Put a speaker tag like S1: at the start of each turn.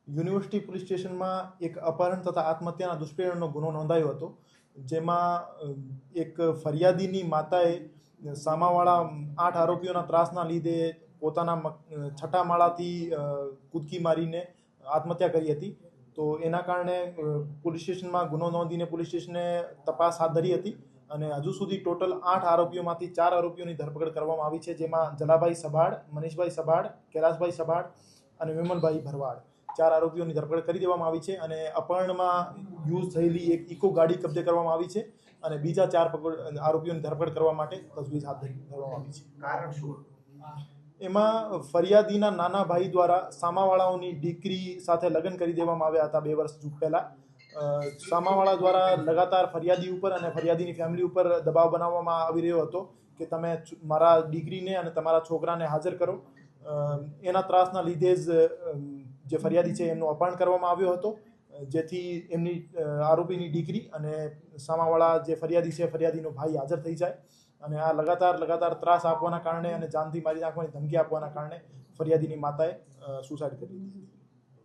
S1: University police સ્ટેશનમાં એક અપહરણ તથા આત્મહત્યાના દુષ્પ્રેરણનો ગુનો નોંધાયો હતો, જેમાં એક ફરિયાદીની માતાએ સામાવાળા 8 આરોપીઓના ત્રાસના લીધે પોતાના છઠ્ઠા માળાથી કૂદકી મારીને આત્મહત્યા કરી હતી. તો એના કારણે પોલીસ સ્ટેશનમાં ગુનો નોંધીને પોલીસ સ્ટેશને તપાસ હાથ ધરી હતી અને હજુ સુધી ટોટલ 8 આરોપીઓમાંથી 4 આરોપીઓની ધરપકડ કરવામાં આવી છે, જેમાં જલાભાઈ સભાડ, મનીષભાઈ સભાડ, કૈલાસભાઈ સભાડ અને વિમલભાઈ ભરવાડ 4 આરોપીઓની ધરપકડ કરી દેવામાં આવી છે અને અપહરણમાં યુઝ થયેલી એક ઇકો ગાડી કબજે કરવામાં આવી છે અને બીજા 4 આરોપીઓની ધરપકડ કરવા માટે તજવીજ હાથ ધરવામાં આવી છે.
S2: કારણ શું?
S1: એમાં ફરિયાદીના નાના ભાઈ દ્વારા સામાવાળાઓની દીકરી સાથે લગ્ન કરી દેવામાં આવ્યા હતા 2 વર્ષ પહેલા. સામાવાળા દ્વારા લગાતાર ફરિયાદી ઉપર અને ફરિયાદીની ફેમિલી ઉપર દબાવ બનાવવામાં આવી રહ્યો હતો કે તમે મારા દીકરીને અને તમારા છોકરાને હાજર કરો. એના ત્રાસના લીધે જ જે ફરિયાદી છે એમનું અપહરણ કરવામાં આવ્યો હતો, જેથી એમની આરોપીની દીકરી અને સામાવાળા જે ફરિયાદી છે ફરિયાદીનો ભાઈ હાજર થઈ જાય અને આ લગાતાર ત્રાસ આપવાના કારણે અને જાનથી મારી નાખવાની ધમકી આપવાના કારણે ફરિયાદીની માતાએ સુસાઇડ કરી દીધી.